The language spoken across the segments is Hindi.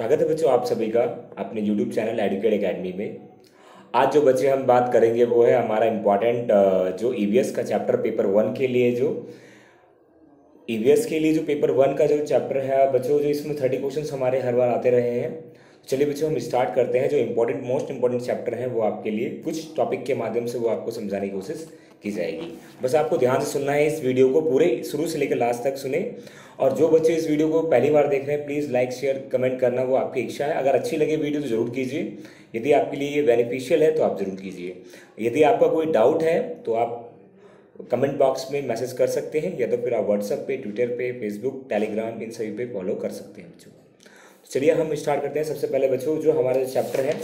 स्वागत है बच्चों आप सभी का अपने YouTube चैनल एडुकेट एकेडमी में। आज जो बच्चे हम बात करेंगे वो है हमारा इम्पॉर्टेंट जो ईवीएस का चैप्टर पेपर वन के लिए जो ईवीएस के लिए जो पेपर वन का जो चैप्टर है बच्चों, जो इसमें 30 क्वेश्चन हमारे हर बार आते रहे हैं। चलिए बच्चों हम स्टार्ट करते हैं। जो मोस्ट इंपॉर्टेंट चैप्टर है वो आपके लिए कुछ टॉपिक के माध्यम से वो आपको समझाने की कोशिश की जाएगी। बस आपको ध्यान से सुनना है, इस वीडियो को पूरे शुरू से लेकर लास्ट तक सुने। और जो बच्चे इस वीडियो को पहली बार देख रहे हैं प्लीज़ लाइक शेयर कमेंट करना वो आपकी इच्छा है। अगर अच्छी लगे वीडियो तो ज़रूर कीजिए। यदि आपके लिए ये बेनिफिशियल है तो आप ज़रूर कीजिए। यदि आपका कोई डाउट है तो आप कमेंट बॉक्स में मैसेज कर सकते हैं, या तो फिर आप व्हाट्सएप पे, ट्विटर पे, फेसबुक, टेलीग्राम इन सभी पे फॉलो कर सकते हैं बच्चों। तो चलिए हम स्टार्ट करते हैं। सबसे पहले बच्चों जो हमारा चैप्टर है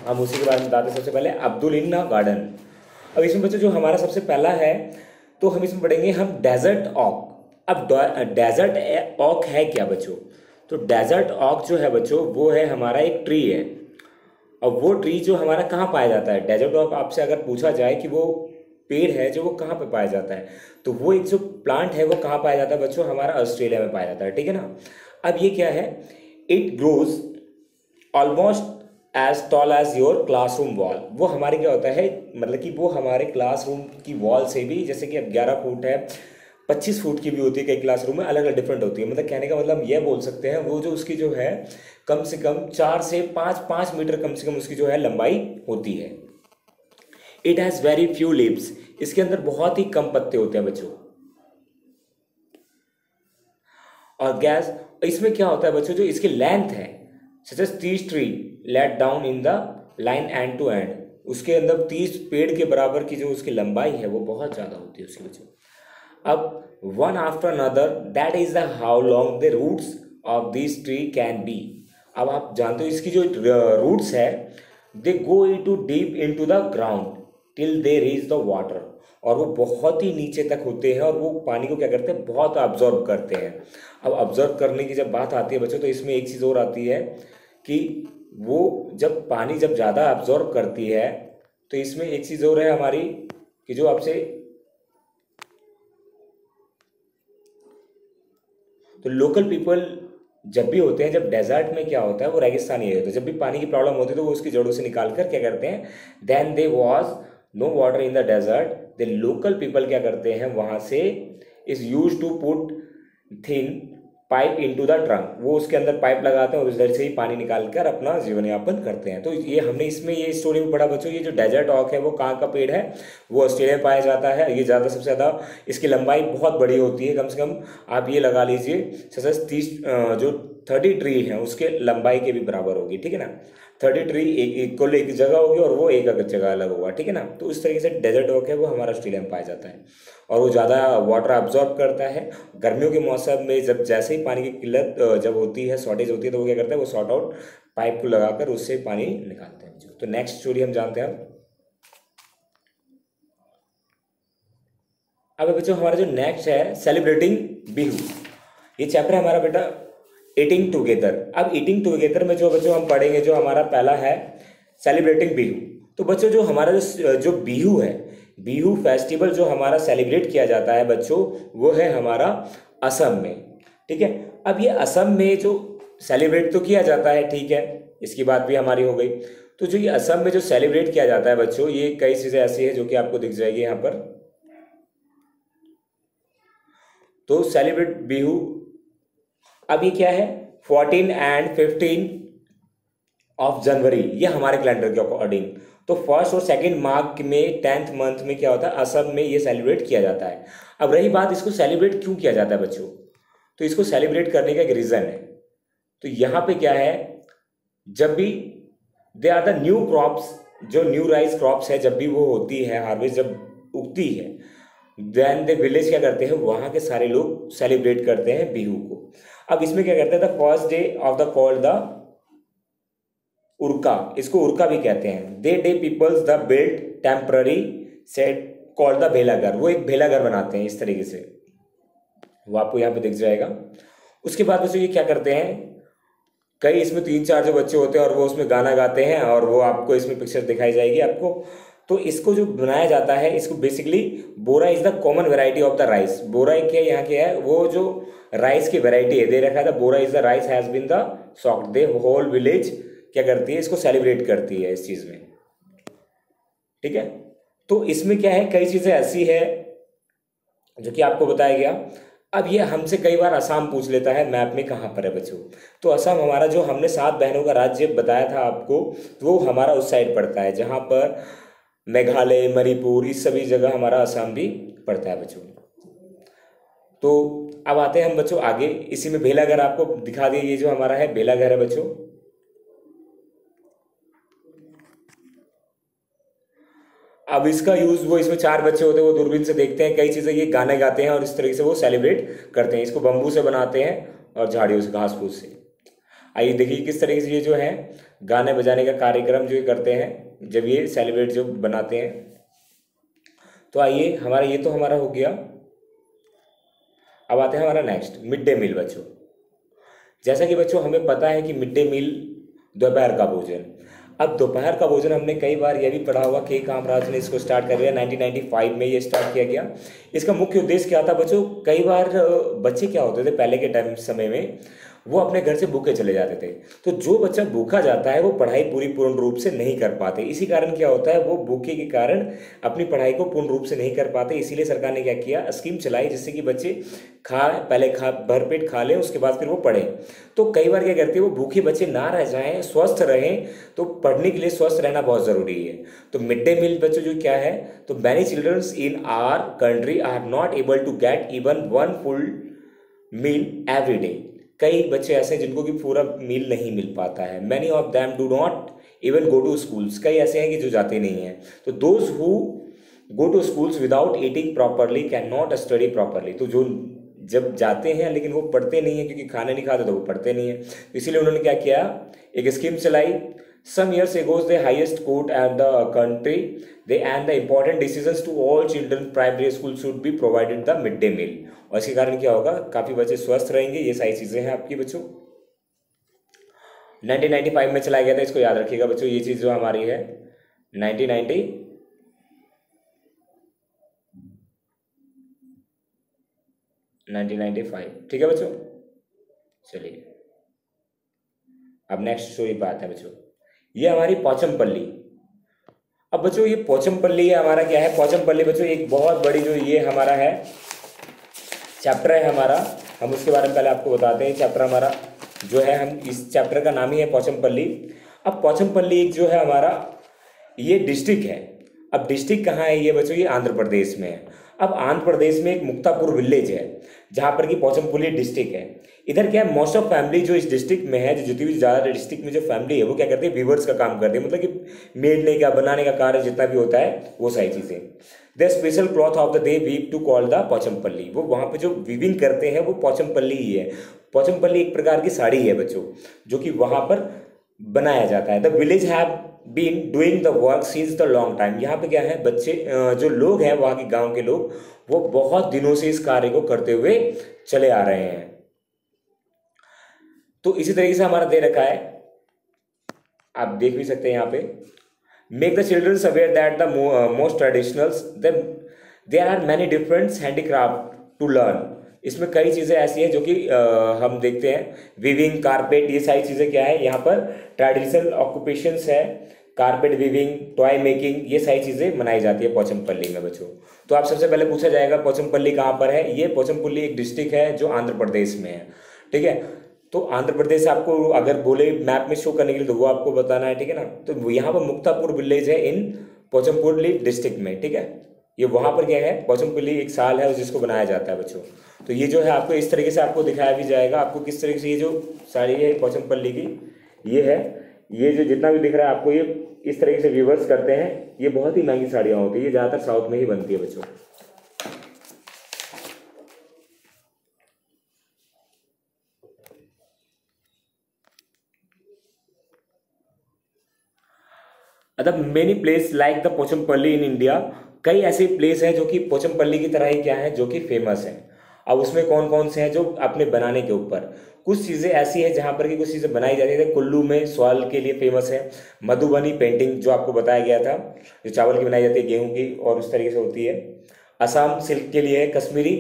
हम उसी के बारे में बताते हैं। सबसे पहले अब्दुलिन्ना गार्डन। अब इसमें बच्चों जो हमारा सबसे पहला है तो हम इसमें पढ़ेंगे हम डेजर्ट ऑक। अब डेजर्ट ऑक है क्या बच्चों? तो डेजर्ट ऑक जो है बच्चों वो है हमारा एक ट्री है। और वो ट्री जो हमारा कहाँ पाया जाता है? डेजर्ट ऑक आपसे अगर पूछा जाए कि वो पेड़ है जो वो कहाँ पे पाया जाता है, तो वो एक जो प्लांट है वो कहाँ पाया जाता है बच्चों? हमारा ऑस्ट्रेलिया में पाया जाता है, ठीक है ना। अब ये क्या है? It grows almost as tall as your classroom wall. वो हमारे क्या होता है, मतलब कि वो हमारे क्लासरूम की वॉल से भी, जैसे कि अब 11 फुट है, 25 फुट की भी होती है, कई क्लासरूम में अलग अलग डिफरेंट होती है। मतलब कहने का मतलब यह बोल सकते हैं वो जो उसकी जो है कम से कम 4 से 5 मीटर कम से कम उसकी जो है लंबाई होती है। It has very few leaves. इसके अंदर बहुत ही कम पत्ते होते हैं बच्चों। और गैस इसमें क्या होता है बच्चों, जो इसकी लेंथ है such as 30 tree let down in the line end to end, उसके अंदर 30 पेड़ के बराबर की जो उसकी लंबाई है वो बहुत ज़्यादा होती है उसकी बच्चों। अब one after another that is the how long the roots of this tree can be. अब आप जानते हो इसकी जो रूट्स है they go into deep into the ground till they reach the water. और वो बहुत ही नीचे तक होते हैं और वो पानी को क्या करते हैं, बहुत ऑब्जॉर्व करते हैं। अब ऑब्जर्व करने की जब बात आती है बच्चों तो इसमें एक चीज़ और आती है कि वो जब पानी जब ज़्यादा ऑब्जॉर्व करती है तो इसमें एक चीज़ और है हमारी कि जो आपसे तो लोकल पीपल जब भी होते हैं, जब डेजर्ट में क्या होता है वो रेगिस्तान एरिया होता है, जब भी पानी की प्रॉब्लम होती है तो वो उसकी जड़ों से निकाल कर क्या करते हैं, then they was no water in the desert, the local people क्या करते हैं वहाँ से is use to put thin pipe into the trunk. वो उसके अंदर पाइप लगाते हैं और उधर से ही पानी निकाल कर अपना जीवन यापन करते हैं। तो ये हमने इसमें ये स्टोरी में पढ़ा बच्चों। ये जो डेजर्ट ऑक है वो कहाँ का पेड़ है? वो ऑस्ट्रेलिया में पाया जाता है। ये ज़्यादा सबसे ज़्यादा इसकी लंबाई बहुत बड़ी होती है, कम से कम आप ये लगा लीजिए सच 30 जो 30 ट्री हैं उसके लंबाई के भी बराबर होगी, ठीक है ना। 30 ट्री इक्वल एक जगह होगी और वो एक अलग जगह अलग होगा, ठीक है ना। तो उस तरीके से डेजर्ट ऑक है वो हमारा ऑस्ट्रेलिया में पाया जाता है और वो ज़्यादा वाटर अब्जॉर्ब करता है। गर्मियों के मौसम में जब जैसे ही पानी की किल्लत जब होती है, शॉर्टेज होती है, तो वो क्या करता है, वो शॉर्ट आउट पाइप को लगाकर उससे पानी निकालते हैं। तो नेक्स्ट स्टोरी हम जानते हैं। अब बच्चों हमारा जो नेक्स्ट है सेलिब्रेटिंग बिहू। ये चैप्टर है हमारा बेटा ईटिंग टुगेदर। अब ईटिंग टुगेदर में जो बच्चों हम पढ़ेंगे जो हमारा पहला है सेलिब्रेटिंग बिहू। तो बच्चों जो हमारा जो बिहू है, बिहू फेस्टिवल जो हमारा सेलिब्रेट किया जाता है बच्चों वो है हमारा असम में, ठीक है। अब ये असम में जो सेलिब्रेट तो किया जाता है, ठीक है, इसकी बात भी हमारी हो गई। तो जो ये असम में जो सेलिब्रेट किया जाता है बच्चों, ये कई चीज़ें ऐसी है जो कि आपको दिख जाएगी यहाँ पर। तो सेलिब्रेट बिहू अब ये क्या है 14 एंड 15 ऑफ जनवरी, ये हमारे कैलेंडर के अकॉर्डिंग। तो फर्स्ट और सेकंड मार्च में 10th मंथ में क्या होता है, असम में ये सेलिब्रेट किया जाता है। अब रही बात इसको सेलिब्रेट क्यों किया जाता है बच्चों, तो इसको सेलिब्रेट करने का एक रीज़न है। तो यहाँ पे क्या है, जब भी they are the new crops, जो न्यू राइस क्रॉप्स है, जब भी वो होती है हार्वेस्ट जब उगती है, देन द विलेज क्या करते हैं, वहाँ के सारे लोग सेलिब्रेट करते हैं बिहू को। अब इसमें क्या करते हैं, the first day of the called the Uruka, इसको उर्का भी कहते हैं। They day peoples the build temporary set called the भेलाघर, वो एक भेलाघर बनाते हैं इस तरीके से, वो आपको यहाँ पे दिख जाएगा। उसके बाद बच्चों ये क्या करते हैं, कई इसमें 3-4 जो बच्चे होते हैं और वो उसमें गाना गाते हैं और वो आपको इसमें पिक्चर दिखाई जाएगी आपको। तो इसको जो बनाया जाता है, इसको basically bora is the common variety of the rice. बोरा क्या यहाँ क्या है, वो जो राइस की वेराइटी है, दे रखा था bora is the rice has been the soaked. The whole village क्या करती है, इसको सेलिब्रेट करती है इस चीज में, ठीक है। तो इसमें क्या है, कई चीजें ऐसी है जो कि आपको बताया गया। अब ये हमसे कई बार असम पूछ लेता है मैप में कहाँ पर है बच्चों। तो असम हमारा जो हमने 7 बहनों का राज्य बताया था आपको, तो वो हमारा उस साइड पड़ता है जहाँ पर मेघालय, मणिपुर, इस सभी जगह हमारा असम भी पड़ता है बच्चों। तो अब आते हैं हम बच्चों आगे, इसी में भेलाघर आपको दिखा दिए, ये जो हमारा है भेलाघर है बच्चों। अब इसका यूज, वो इसमें 4 बच्चे होते हैं, वो दूरबीन से देखते हैं, कई चीजें ये गाने गाते हैं और इस तरीके से वो सेलिब्रेट करते हैं। इसको बम्बू से बनाते हैं और झाड़ियों से, घास फूस से। आइए देखिए किस तरीके से ये जो है गाने बजाने का कार्यक्रम जो ये करते हैं जब ये सेलिब्रेट जो बनाते हैं। तो आइए हमारा ये तो हमारा हो गया। अब आते हैं हमारा नेक्स्ट मिड डे मील बच्चों। जैसा कि बच्चों हमें पता है कि मिड डे मील दोपहर का भोजन। अब दोपहर का भोजन हमने कई बार यह भी पढ़ा हुआ कि कामराज ने इसको स्टार्ट कर दिया, 1995 में ये स्टार्ट किया गया। इसका मुख्य उद्देश्य क्या था बच्चों, कई बार बच्चे क्या होते थे पहले के टाइम समय में, वो अपने घर से भूखे चले जाते थे। तो जो बच्चा भूखा जाता है वो पढ़ाई पूर्ण रूप से नहीं कर पाते। इसी कारण क्या होता है, वो भूखे के कारण अपनी पढ़ाई को पूर्ण रूप से नहीं कर पाते। इसीलिए सरकार ने क्या किया, स्कीम चलाई जिससे कि बच्चे पहले भरपेट खा लें, उसके बाद फिर वो पढ़ें। तो कई बार क्या करते हैं, वो भूखे बच्चे ना रह जाएं, स्वस्थ रहें। तो पढ़ने के लिए स्वस्थ रहना बहुत ज़रूरी है। तो मिड डे मील बच्चों जो क्या है, तो many childrens in our country are not able to get even 1 full meal every day. कई बच्चे ऐसे हैं जिनको कि पूरा मील नहीं मिल पाता है। Many of them do not even go to schools. कई ऐसे हैं कि जो जाते नहीं हैं। तो those who go to schools without eating properly can not study properly. तो जो जब जाते हैं लेकिन वो पढ़ते नहीं है, क्योंकि खाना नहीं खाते तो वो पढ़ते नहीं है। इसीलिए उन्होंने क्या किया, एक स्कीम चलाई। Some years ago, the highest court at the country, and the important decisions to all children primary school should be provided the midday meal। और इसके कारण क्या होगा, काफी बच्चे स्वस्थ रहेंगे। ये सारी चीजें हैं आपकी बच्चों। 1995 में चलाया गया था, इसको याद रखिएगा बच्चों। ये चीज जो हमारी है 1995, ठीक है बच्चों। चलिए अब नेक्स्ट स्टोरी पे आते हैं बच्चों। ये हमारी पोचमपल्ली। अब बच्चों ये पोचमपल्ली हमारा क्या है, पोचमपल्ली बच्चों एक बहुत बड़ी जो ये हमारा है चैप्टर है हमारा, हम उसके बारे में पहले आपको बताते हैं। चैप्टर हमारा जो है, हम इस चैप्टर का नाम ही है पोचमपल्ली। अब पोचमपल्ली एक जो है हमारा ये डिस्ट्रिक्ट है। अब डिस्ट्रिक्ट कहाँ है ये बच्चों, ये आंध्र प्रदेश में है। अब आंध्र प्रदेश में एक मुक्तापुर विलेज है जहाँ पर कि पोचमपल्ली डिस्ट्रिक्ट है। इधर क्या है, मोस्ट ऑफ फैमिली जो इस डिस्ट्रिक्ट में है, जो जितनी भी ज़्यादा डिस्ट्रिक्ट में जो फैमिली है वो क्या करती है, वीवर्स का काम करती है। मतलब कि मेढ़ने का, बनाने का कार्य जितना भी होता है वो सारी चीज़ें। The special cloth of the day weave to call the Pochampally. वो वहाँ पे जो वीविंग करते हैं वो पोचमपल्ली ही है। पोचमपल्ली एक प्रकार की साड़ी है बच्चों, जो कि वहाँ पर बनाया जाता है। The village have been doing the work since the long time. यहाँ पे क्या है, बच्चे जो लोग हैं वहाँ के गांव के लोग, वो बहुत दिनों से इस कार्य को करते हुए चले आ रहे हैं। तो इसी तरीके से हमारा दे रखा है, आप देख भी सकते हैं यहाँ पे, make the childrens aware that the most traditionals there are many different handicraft to learn. इसमें कई चीज़ें ऐसी हैं जो कि हम देखते हैं, वीविंग, कारपेट, ये सारी चीज़ें क्या है यहाँ पर ट्रेडिशनल ऑक्यूपेशंस है। कारपेट वीविंग, टॉय मेकिंग, ये सारी चीज़ें मनाई जाती है पोचमपल्ली में बच्चों। तो आप सबसे पहले पूछा जाएगा पोचमपल्ली कहाँ पर है। ये पोचमपल्ली एक डिस्ट्रिक्ट है जो आंध्र प्रदेश में है, ठीक है। तो आंध्र प्रदेश आपको अगर बोले मैप में शो करने के लिए तो वो आपको बताना है, ठीक है ना। तो यहाँ पर मुक्तापुर विलेज है इन पोचमपल्ली डिस्ट्रिक्ट में, ठीक है। ये वहाँ पर क्या है, पोचमपल्ली एक साल है जिसको बनाया जाता है बच्चों। तो ये जो है आपको इस तरीके से आपको दिखाया भी जाएगा, आपको किस तरीके से ये जो साड़ी है पोचमपल्ली की ये है। ये जो जितना भी दिख रहा है आपको, ये इस तरीके से व्यूवर्स करते हैं। ये बहुत ही महंगी साड़ियाँ होती है, ये ज़्यादातर साउथ में ही बनती है बच्चों। Other many place like the Pochampally in India. कई ऐसे प्लेस हैं जो कि पोचमपल्ली की तरह ही क्या है, जो कि फेमस है। अब उसमें कौन कौन से हैं जो अपने बनाने के ऊपर, कुछ चीज़ें ऐसी हैं जहाँ पर कि कुछ चीज़ें बनाई जाती है। कुल्लू में सॉल के लिए फेमस है, मधुबनी पेंटिंग जो आपको बताया गया था, जो चावल की बनाई जाती है, गेहूं की, और उस तरीके से होती है। असम सिल्क के लिए है, कश्मीरी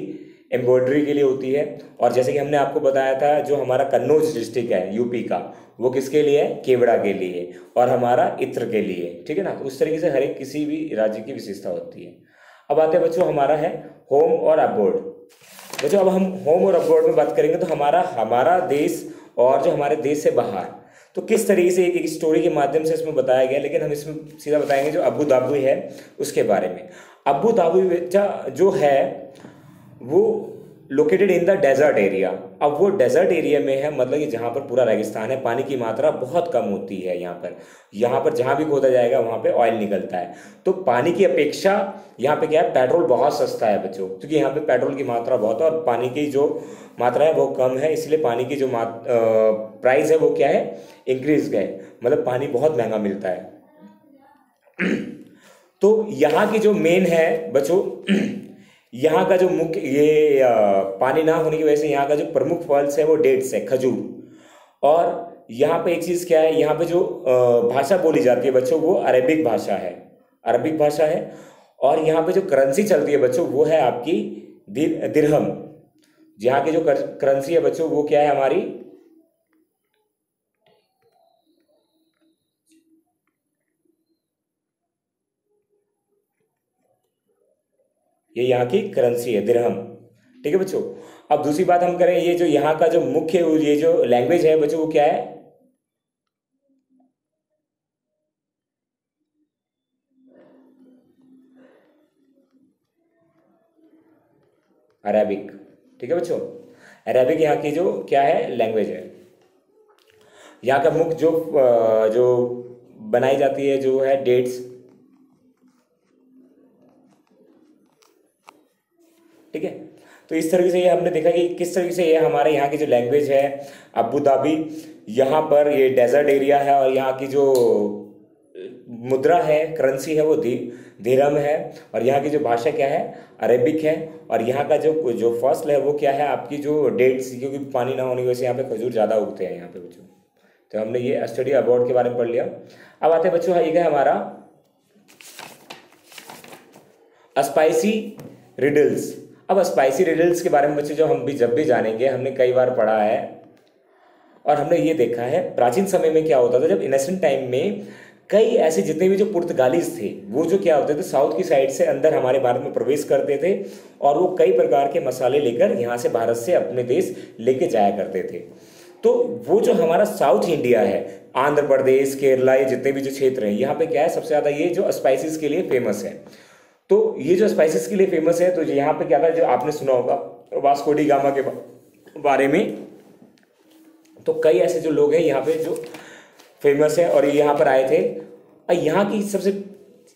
एम्ब्रॉयडरी के लिए होती है। और जैसे कि हमने आपको बताया था, जो हमारा कन्नौज डिस्ट्रिक्ट है यूपी का, वो किसके लिए है, केवड़ा के लिए, और हमारा इत्र के लिए, ठीक है ना। तो उस तरीके से हर एक किसी भी राज्य की विशेषता होती है। अब आते हैं बच्चों, हमारा है होम और अब्रॉड। बच्चों अब हम होम और अब्रॉड में बात करेंगे तो हमारा हमारा देश और जो हमारे देश से बाहर, तो किस तरीके से एक स्टोरी के माध्यम से इसमें बताया गया। लेकिन हम इसमें सीधा बताएंगे जो अबू धाबी है उसके बारे में। अबू धाबी जो है वो located in the desert area. अब वो डेजर्ट एरिया में है, मतलब कि जहाँ पर पूरा रेगिस्तान है, पानी की मात्रा बहुत कम होती है यहाँ पर जहाँ भी खोदा जाएगा वहाँ पे ऑयल निकलता है। तो पानी की अपेक्षा यहाँ पे क्या है, पेट्रोल बहुत सस्ता है बच्चों, क्योंकि यहाँ पे पेट्रोल की मात्रा बहुत है और पानी की जो मात्रा है वो कम है, इसलिए पानी की जो प्राइस है वो क्या है, इंक्रीज गए, मतलब पानी बहुत महंगा मिलता है। तो यहाँ की जो मेन है बच्चों, यहाँ का जो मुख्य ये पानी ना होने की वजह से यहाँ का जो प्रमुख फल्स है वो डेट्स है, खजूर। और यहाँ पे एक चीज़ क्या है, यहाँ पे जो भाषा बोली जाती है बच्चों वो अरेबिक भाषा है, अरबिक भाषा है। और यहाँ पे जो करेंसी चलती है बच्चों वो है आपकी दिरहम। यहाँ की जो करेंसी है बच्चों वो क्या है हमारी, ये यहाँ की करेंसी है, दिरहम, ठीक है बच्चों। अब दूसरी बात हम करें, ये जो यहाँ का जो मुख्य ये जो लैंग्वेज है बच्चों वो क्या है, अरेबिक, ठीक है बच्चों। अरेबिक यहाँ की जो क्या है, लैंग्वेज है। यहाँ का मुख्य जो बनाई जाती है जो है डेट्स, ठीक है। तो इस तरीके से ये हमने देखा कि किस तरीके से ये हमारे यहाँ की जो लैंग्वेज है अबू धाबी, यहाँ पर ये डेजर्ट एरिया है और यहाँ की जो मुद्रा है, करेंसी है वो दिरहम है। और यहाँ की जो भाषा क्या है, अरेबिक है। और यहाँ का जो जो फसल है वो क्या है, आपकी जो डेट्स, क्योंकि पानी ना होने की वजह से यहाँ पे खजूर ज़्यादा उगते हैं यहाँ पे बच्चों। तो हमने ये स्टडी अबाउट के बारे में पढ़ लिया। अब आते हैं बच्चों, एक है हमारा स्पाइसी रिडल्स। अब स्पाइसी रिडल्स के बारे में बच्चों जो हम भी जब भी जानेंगे, हमने कई बार पढ़ा है और हमने ये देखा है प्राचीन समय में क्या होता था, जब इनेसेंट टाइम में कई ऐसे जितने भी जो पुर्तगालीज थे वो जो क्या होते थे, साउथ की साइड से अंदर हमारे भारत में प्रवेश करते थे और वो कई प्रकार के मसाले लेकर यहाँ से भारत से अपने देश लेके जाया करते थे। तो वो जो हमारा साउथ इंडिया है, आंध्र प्रदेश, केरला, ये जितने भी जो क्षेत्र हैं, यहाँ पे क्या है, सबसे ज़्यादा ये जो स्पाइसेस के लिए फेमस है। तो ये जो स्पाइसेस के लिए फेमस है, तो यहाँ पे क्या था, जो आपने सुना होगा वास्को डी गामा के बारे में। तो कई ऐसे जो लोग हैं यहाँ पे जो फेमस है और यहाँ पर आए थे। और यहाँ की सबसे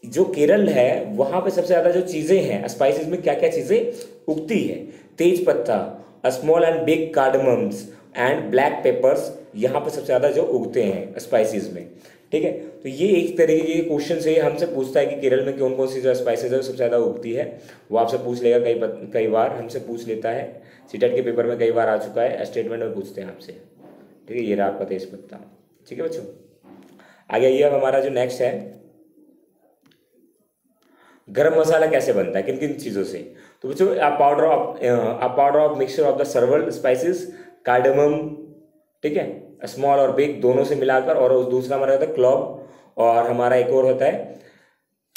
जो केरल है वहाँ पे सबसे ज़्यादा जो चीज़ें हैं स्पाइसेस में, क्या क्या चीज़ें उगती है, तेज पत्ता, small and big cardamoms and black peppers, यहाँ पर सबसे ज़्यादा जो उगते हैं स्पाइसेस में, ठीक है। तो ये एक तरीके के क्वेश्चन से हमसे पूछता है कि केरल में कौन कौन सी जो स्पाइसेस है सबसे ज़्यादा उगती है, वो आपसे पूछ लेगा, कई बार हमसे पूछ लेता है। सीटेट के पेपर में कई बार आ चुका है, स्टेटमेंट में पूछते हैं आपसे, ठीक है। ये रहा आपका तेज पत्ता, ठीक है बच्चों। आगे ये अब हमारा जो नेक्स्ट है, गरम मसाला कैसे बनता है, किन किन चीज़ों से। तो बच्चों a powder of mixture of the सर्वल spices, cardamom, ठीक है, स्मॉल और बिग दोनों से मिलाकर। और उस दूसरा हमारा होता है क्लॉव, और हमारा एक और होता है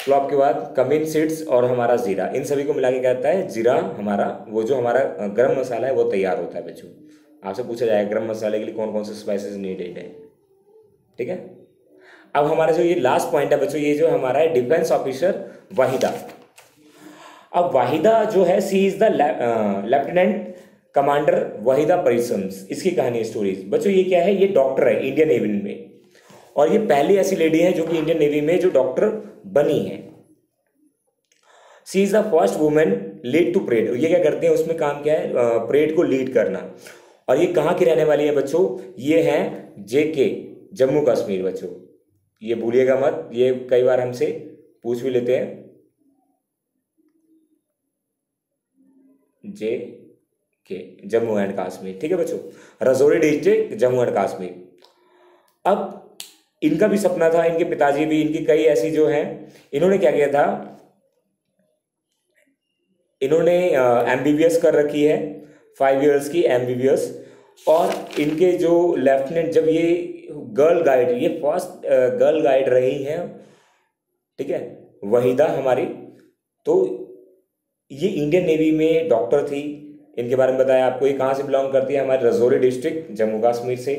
क्लॉव के बाद कमिन सीड्स और हमारा जीरा। इन सभी को मिला के क्या होता है, जीरा, हमारा वो जो हमारा गरम मसाला है वो तैयार होता है बच्चों। आपसे पूछा जाएगा गरम मसाले के लिए कौन कौन से स्पाइसेस नीडेड है, ठीक है। अब हमारा जो ये लास्ट पॉइंट है बच्चों, ये जो हमारा है डिफेंस ऑफिसर वाहिदा। अब वाहिदा जो है, she is the lieutenant commander Waheeda Prism, इसकी कहानी स्टोरीज बच्चों। ये क्या है, ये डॉक्टर है इंडियन नेवी में, और ये पहली ऐसी लेडी है जो कि इंडियन नेवी में जो डॉक्टर बनी है। She is the first women lead to parade. ये क्या करते हैं, उसमें काम क्या है, परेड को लीड करना। और ये कहाँ की रहने वाली है बच्चों, ये है JK, जम्मू कश्मीर बच्चों, ये भूलिएगा मत, ये कई बार हमसे पूछ भी लेते हैं। के जम्मू एंड कश्मीर। ठीक है बच्चों, रजौरी डिस्ट्रिक्ट जम्मू एंड कश्मीर। अब इनका भी सपना था, इनके पिताजी भी, इनकी कई ऐसी जो हैं, इन्होंने क्या किया था, इन्होंने एमबीबीएस कर रखी है, 5 इयर्स की एमबीबीएस। और इनके जो लेफ्टिनेंट, जब ये गर्ल गाइड, ये फर्स्ट गर्ल गाइड रही हैं, ठीक है, वहीदा हमारी, तो ये इंडियन नेवी में डॉक्टर थी। इनके बारे में बताया आपको, ये कहाँ से बिलोंग करती है, हमारे रजौरी डिस्ट्रिक्ट जम्मू कश्मीर से।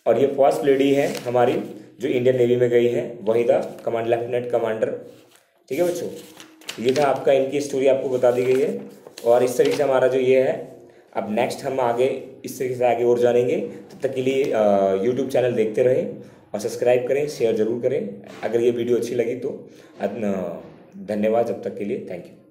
और ये फर्स्ट लेडी है हमारी जो इंडियन नेवी में गई है, वहीदा, कमांड लेफ्टिनेंट कमांडर। ठीक है बच्चों, ये था आपका, इनकी स्टोरी आपको बता दी गई है। और इस तरीके से हमारा जो ये है, अब नेक्स्ट हम आगे इस तरीके से आगे और जानेंगे। तब तक के लिए यूट्यूब चैनल देखते रहें और सब्सक्राइब करें, शेयर ज़रूर करें अगर ये वीडियो अच्छी लगी तो। धन्यवाद, जब तक के लिए, थैंक यू।